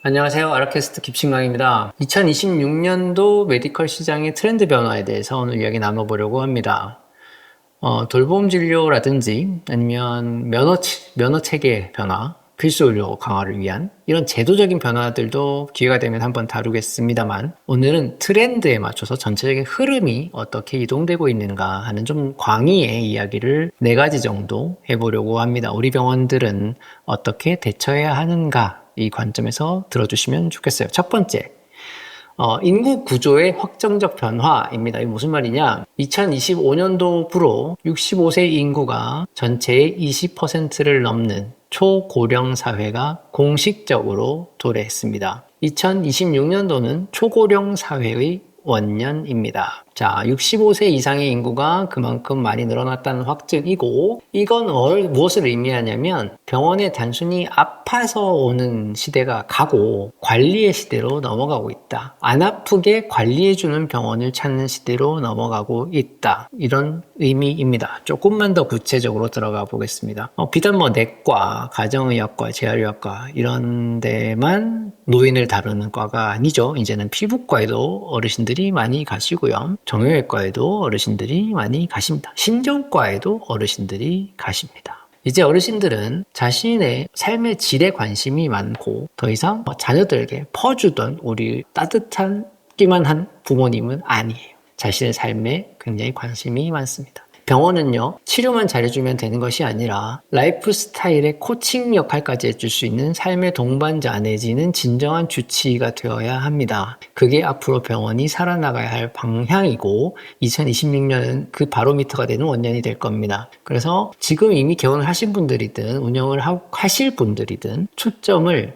안녕하세요. 아르캐스트 김신광입니다. 2026년도 메디컬 시장의 트렌드 변화에 대해서 오늘 이야기 나눠보려고 합니다. 돌봄 진료라든지 아니면 면허 체계 변화, 필수 의료 강화를 위한 이런 제도적인 변화들도 기회가 되면 한번 다루겠습니다만, 오늘은 트렌드에 맞춰서 전체적인 흐름이 어떻게 이동되고 있는가 하는 좀 광의의 이야기를 4가지 정도 해보려고 합니다. 우리 병원들은 어떻게 대처해야 하는가, 이 관점에서 들어주시면 좋겠어요. 첫 번째, 인구 구조의 확정적 변화입니다. 이게 무슨 말이냐? 2025년도부로 65세 인구가 전체의 20%를 넘는 초고령 사회가 공식적으로 도래했습니다. 2026년도는 초고령 사회의 원년입니다. 자, 65세 이상의 인구가 그만큼 많이 늘어났다는 확증이고, 이건 무엇을 의미하냐면 병원에 단순히 아파서 오는 시대가 가고 관리의 시대로 넘어가고 있다. 안 아프게 관리해주는 병원을 찾는 시대로 넘어가고 있다. 이런 의미입니다. 조금만 더 구체적으로 들어가 보겠습니다. 비단 내과, 가정의학과, 재활의학과 이런 데만 노인을 다루는 과가 아니죠. 이제는 피부과에도 어르신들이 많이 가시고요. 정형외과에도 어르신들이 많이 가십니다. 신경과에도 어르신들이 가십니다. 이제 어르신들은 자신의 삶의 질에 관심이 많고 더 이상 자녀들에게 퍼주던 우리 따뜻하기만 한 부모님은 아니에요. 자신의 삶에 굉장히 관심이 많습니다. 병원은요, 치료만 잘해주면 되는 것이 아니라 라이프 스타일의 코칭 역할까지 해줄 수 있는 삶의 동반자 내지는 진정한 주치의가 되어야 합니다. 그게 앞으로 병원이 살아나가야 할 방향이고 2026년은 그 바로미터가 되는 원년이 될 겁니다. 그래서 지금 이미 개원을 하신 분들이든 운영을 하실 분들이든 초점을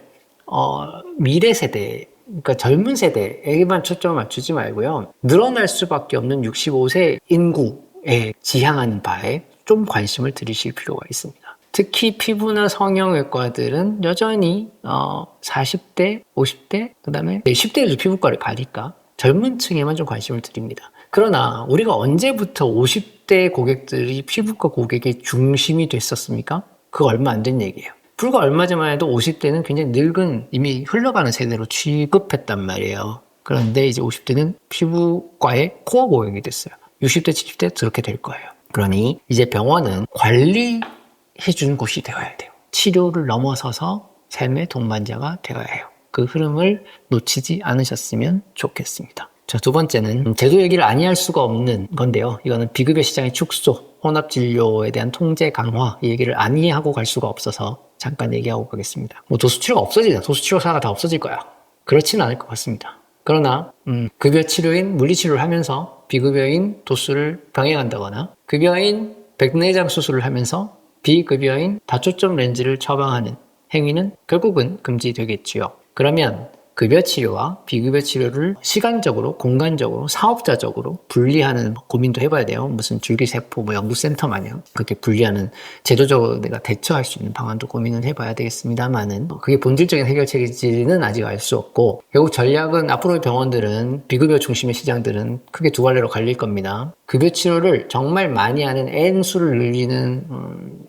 미래 세대, 그러니까 젊은 세대에게만 초점을 맞추지 말고요, 늘어날 수밖에 없는 65세 인구에 지향하는 바에 좀 관심을 들이실 필요가 있습니다. 특히 피부나 성형외과들은 여전히 40대, 50대, 그 다음에 10대에도 피부과를 가니까 젊은 층에만 좀 관심을 드립니다. 그러나 우리가 언제부터 50대 고객들이 피부과 고객의 중심이 됐었습니까? 그거 얼마 안 된 얘기예요. 불과 얼마 전만 해도 50대는 굉장히 늙은, 이미 흘러가는 세대로 취급했단 말이에요. 그런데 이제 50대는 피부과의 코어 고객이 됐어요. 60대, 70대 그렇게 될 거예요. 그러니 이제 병원은 관리해주는 곳이 되어야 돼요. 치료를 넘어서서 삶의 동반자가 되어야 해요. 그 흐름을 놓치지 않으셨으면 좋겠습니다. 자, 두 번째는 제도 얘기를 아니할 수가 없는 건데요. 이거는 비급여 시장의 축소, 혼합진료에 대한 통제 강화, 이 얘기를 아니하고 갈 수가 없어서 잠깐 얘기하고 가겠습니다. 도수치료가 없어지잖아. 도수치료사가 다 없어질 거야. 그렇지는 않을 것 같습니다. 그러나 급여치료인 물리치료를 하면서 비급여인 도수를 병행한다거나, 급여인 백내장 수술을 하면서 비급여인 다초점 렌즈를 처방하는 행위는 결국은 금지되겠지요. 그러면 급여치료와 비급여치료를 시간적으로, 공간적으로, 사업자적으로 분리하는 고민도 해봐야 돼요. 무슨 줄기세포 연구센터 마냥 그렇게 분리하는, 제도적으로 내가 대처할 수 있는 방안도 고민을 해봐야 되겠습니다만은, 그게 본질적인 해결책인지는 아직 알 수 없고, 결국 전략은 앞으로의 병원들은, 비급여 중심의 시장들은 크게 두 갈래로 갈릴 겁니다. 급여치료를 정말 많이 하는 N수를 늘리는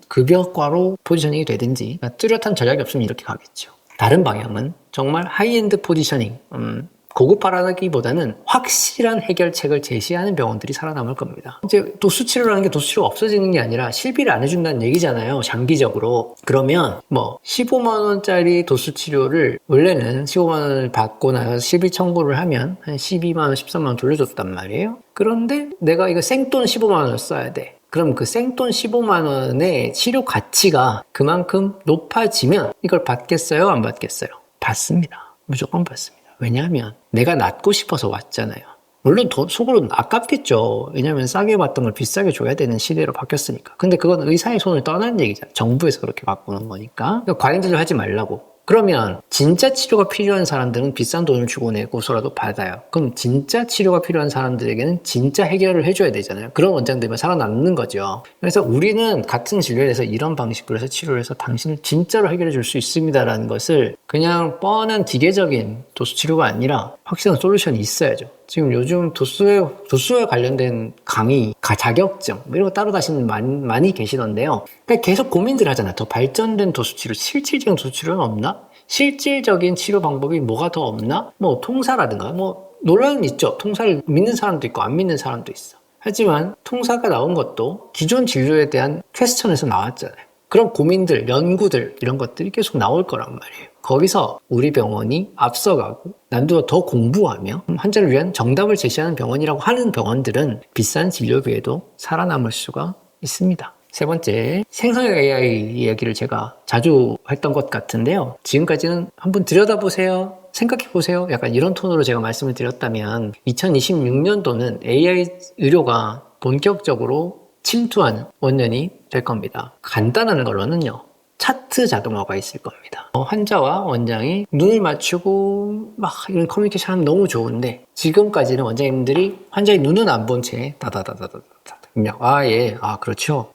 급여과로 포지셔닝이 되든지, 뚜렷한 전략이 없으면 이렇게 가겠죠. 다른 방향은 정말 하이엔드 포지셔닝, 고급화라기보다는 확실한 해결책을 제시하는 병원들이 살아남을 겁니다. 이제 도수치료라는 게 도수치료가 없어지는 게 아니라 실비를 안 해준다는 얘기잖아요, 장기적으로. 그러면 15만 원짜리 도수치료를 원래는 15만 원을 받고 나서 실비 청구를 하면 한 12만 원, 13만 원 돌려줬단 말이에요. 그런데 내가 이거 생돈 15만 원을 써야 돼. 그럼 그 생돈 15만 원의 치료 가치가 그만큼 높아지면 이걸 받겠어요? 안 받겠어요? 받습니다. 무조건 받습니다. 왜냐하면 내가 낫고 싶어서 왔잖아요. 물론 속으로는 아깝겠죠. 왜냐하면 싸게 받던 걸 비싸게 줘야 되는 시대로 바뀌었으니까. 근데 그건 의사의 손을 떠난 얘기잖아요. 정부에서 그렇게 바꾸는 거니까. 과잉 하지 말라고. 그러면 진짜 치료가 필요한 사람들은 비싼 돈을 주고 내고서라도 받아요. 그럼 진짜 치료가 필요한 사람들에게는 진짜 해결을 해줘야 되잖아요. 그런 원장들만 살아남는 거죠. 그래서 우리는 같은 진료에 대해서 이런 방식으로 해서 치료를 해서 당신을 진짜로 해결해 줄 수 있습니다라는 것을, 그냥 뻔한 기계적인 도수치료가 아니라 확실한 솔루션이 있어야죠. 지금 요즘 도수에 관련된 강의, 자격증 이런 거 따로 다시는 많이 계시던데요. 그러니까 계속 고민들 하잖아. 더 발전된 도수치료, 실질적인 도수치료는 없나? 실질적인 치료 방법이 뭐가 더 없나? 뭐 통사라든가 뭐 논란은 있죠. 통사를 믿는 사람도 있고 안 믿는 사람도 있어. 하지만 통사가 나온 것도 기존 진료에 대한 퀘스천에서 나왔잖아요. 그런 고민들, 연구들 이런 것들이 계속 나올 거란 말이에요. 거기서 우리 병원이 앞서가고 남들보다 더 공부하며 환자를 위한 정답을 제시하는 병원이라고 하는 병원들은 비싼 진료비에도 살아남을 수가 있습니다. 세 번째, 생성형 AI 이야기를 제가 자주 했던 것 같은데요. 지금까지는 한번 들여다보세요. 생각해보세요. 약간 이런 톤으로 제가 말씀을 드렸다면 2026년도는 AI 의료가 본격적으로 침투하는 원년이 될 겁니다. 간단한 걸로는요. 차트 자동화가 있을 겁니다. 환자와 원장이 눈을 맞추고 막 이런 커뮤니케이션 하면 너무 좋은데 지금까지는 원장님들이 환자의 눈은 안 본 채 다다다다다다 그냥 그렇죠.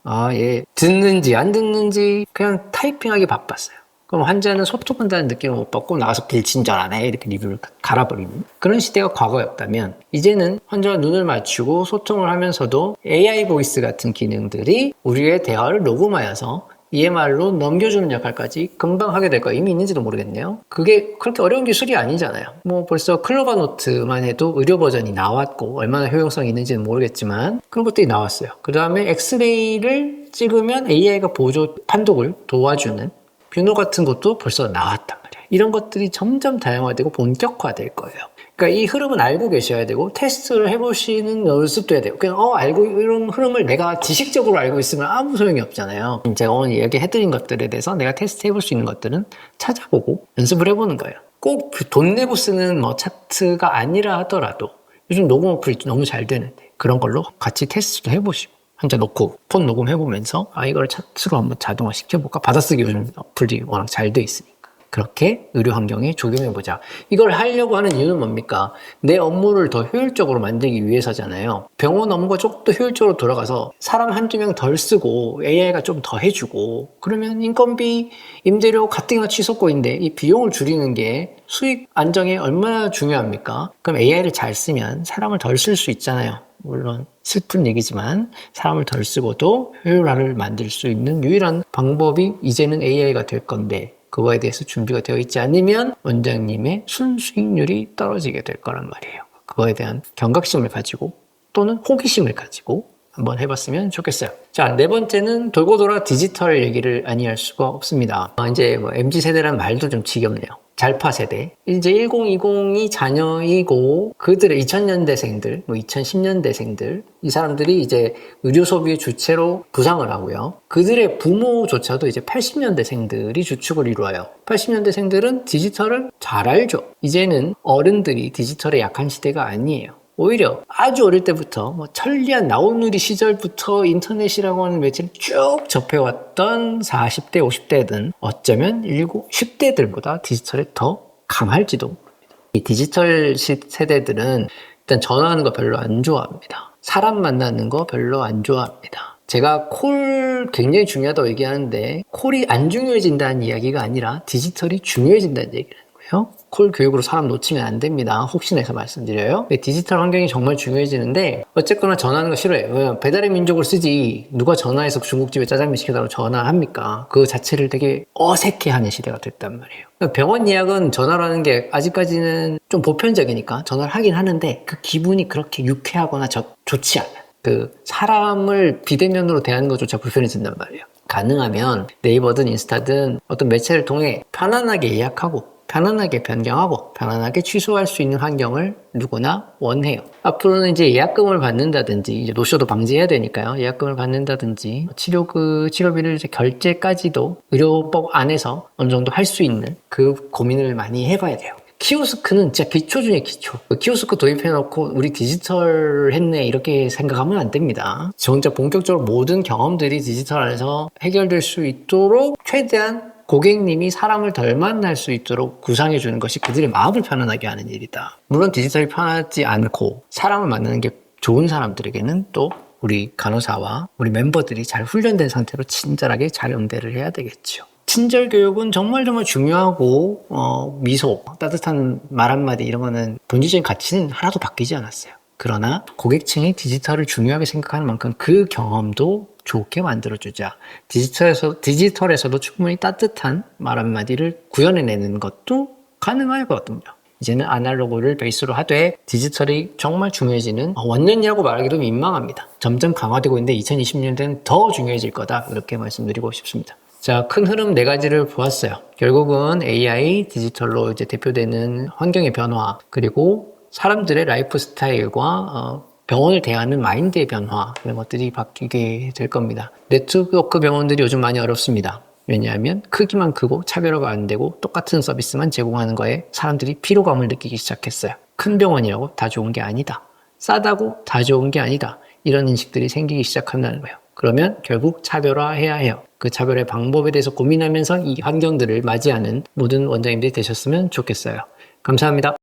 듣는지 안 듣는지 그냥 타이핑하기 바빴어요. 그럼 환자는 소통한다는 느낌을 못 받고 나가서 불친절하네 이렇게 리뷰를 갈아버리는 그런 시대가 과거였다면 이제는 환자와 눈을 맞추고 소통을 하면서도 AI 보이스 같은 기능들이 우리의 대화를 녹음하여서 EMR로 넘겨주는 역할까지 금방 하게 될 거예요. 이미 있는지도 모르겠네요. 그게 그렇게 어려운 기술이 아니잖아요. 뭐 벌써 클로바노트만 해도 의료 버전이 나왔고 얼마나 효용성이 있는지는 모르겠지만 그런 것들이 나왔어요. 그 다음에 엑스레이를 찍으면 AI가 보조 판독을 도와주는 뷰노 같은 것도 벌써 나왔단 말이에요. 이런 것들이 점점 다양화되고 본격화될 거예요. 그러니까 이 흐름은 알고 계셔야 되고 테스트를 해보시는 연습도 해야 돼요. 그냥 알고 이런 흐름을 내가 지식적으로 알고 있으면 아무 소용이 없잖아요. 제가 오늘 얘기해드린 것들에 대해서 내가 테스트 해볼 수 있는 것들은 찾아보고 연습을 해보는 거예요. 꼭 돈 내고 쓰는 차트가 아니라 하더라도 요즘 녹음 어플이 너무 잘 되는데 그런 걸로 같이 테스트도 해보시고 환자 놓고 폰 녹음해보면서 이걸 차트로 한번 자동화 시켜볼까? 받아쓰기 요즘 어플이 워낙 잘 돼 있으니까. 그렇게 의료 환경에 적용해보자. 이걸 하려고 하는 이유는 뭡니까? 내 업무를 더 효율적으로 만들기 위해서잖아요. 병원 업무가 조금 더 효율적으로 돌아가서 사람 한두 명 덜 쓰고 AI가 좀 더 해주고 그러면 인건비, 임대료 가뜩이나 취소권인데 이 비용을 줄이는 게 수익 안정에 얼마나 중요합니까? 그럼 AI를 잘 쓰면 사람을 덜 쓸 수 있잖아요. 물론 슬픈 얘기지만 사람을 덜 쓰고도 효율화를 만들 수 있는 유일한 방법이 이제는 AI가 될 건데 그거에 대해서 준비가 되어 있지 않으면 원장님의 순수익률이 떨어지게 될 거란 말이에요. 그거에 대한 경각심을 가지고 또는 호기심을 가지고 한번 해봤으면 좋겠어요. 자, 네 번째는 돌고 돌아 디지털 얘기를 아니할 수가 없습니다. 이제 MZ세대라는 말도 좀 지겹네요. 잘파 세대. 이제 1020이 자녀이고 그들의 2000년대생들, 2010년대생들 이 사람들이 이제 의료 소비의 주체로 부상을 하고요. 그들의 부모조차도 이제 80년대생들이 주축을 이루어요. 80년대생들은 디지털을 잘 알죠. 이제는 어른들이 디지털에 약한 시대가 아니에요. 오히려 아주 어릴 때부터 천리안 나온누리 시절부터 인터넷이라고 하는 매체를 쭉 접해왔던 40대, 50대든 어쩌면 10대들보다 디지털에 더 강할지도 모릅니다. 이 디지털 세대들은 일단 전화하는 거 별로 안 좋아합니다. 사람 만나는 거 별로 안 좋아합니다. 제가 콜 굉장히 중요하다고 얘기하는데 콜이 안 중요해진다는 이야기가 아니라 디지털이 중요해진다는 얘기를 하는 거예요. 콜 교육으로 사람 놓치면 안 됩니다. 혹시나 해서 말씀드려요. 디지털 환경이 정말 중요해지는데 어쨌거나 전화하는 거 싫어해요. 배달의 민족을 쓰지 누가 전화해서 중국집에 짜장면 시켜달라고 전화합니까? 그 자체를 되게 어색해하는 시대가 됐단 말이에요. 병원 예약은 전화로 하는 게 아직까지는 좀 보편적이니까 전화를 하긴 하는데 그 기분이 그렇게 유쾌하거나 좋지 않아요. 그 사람을 비대면으로 대하는 것조차 불편해진단 말이에요. 가능하면 네이버든 인스타든 어떤 매체를 통해 편안하게 예약하고 편안하게 변경하고 편안하게 취소할 수 있는 환경을 누구나 원해요. 앞으로는 이제 예약금을 받는다든지 이제 노쇼도 방지해야 되니까요. 예약금을 받는다든지 치료비를 이제 결제까지도 의료법 안에서 어느 정도 할 수 있는 그 고민을 많이 해봐야 돼요. 키오스크는 진짜 기초 중에 기초. 키오스크 도입해놓고 우리 디지털 했네 이렇게 생각하면 안 됩니다. 진짜 본격적으로 모든 경험들이 디지털 안에서 해결될 수 있도록 최대한 고객님이 사람을 덜 만날 수 있도록 구상해 주는 것이 그들의 마음을 편안하게 하는 일이다. 물론 디지털이 편하지 않고 사람을 만나는 게 좋은 사람들에게는 또 우리 간호사와 우리 멤버들이 잘 훈련된 상태로 친절하게 잘 응대를 해야 되겠죠. 친절 교육은 정말 중요하고 미소, 따뜻한 말 한마디 이런 거는 본질적인 가치는 하나도 바뀌지 않았어요. 그러나 고객층이 디지털을 중요하게 생각하는 만큼 그 경험도 좋게 만들어주자. 디지털에서도 충분히 따뜻한 말 한마디를 구현해내는 것도 가능하거든요. 이제는 아날로그를 베이스로 하되 디지털이 정말 중요해지는 원년이라고 말하기도 민망합니다. 점점 강화되고 있는데 2020년대는 더 중요해질 거다. 이렇게 말씀드리고 싶습니다. 자, 큰 흐름 4가지를 보았어요. 결국은 AI, 디지털로 이제 대표되는 환경의 변화, 그리고 사람들의 라이프 스타일과 병원을 대하는 마인드의 변화, 이런 것들이 바뀌게 될 겁니다. 네트워크 병원들이 요즘 많이 어렵습니다. 왜냐하면 크기만 크고 차별화가 안 되고 똑같은 서비스만 제공하는 거에 사람들이 피로감을 느끼기 시작했어요. 큰 병원이라고 다 좋은 게 아니다. 싸다고 다 좋은 게 아니다. 이런 인식들이 생기기 시작한다는 거예요. 그러면 결국 차별화해야 해요. 그 차별의 방법에 대해서 고민하면서 이 환경들을 맞이하는 모든 원장님들이 되셨으면 좋겠어요. 감사합니다.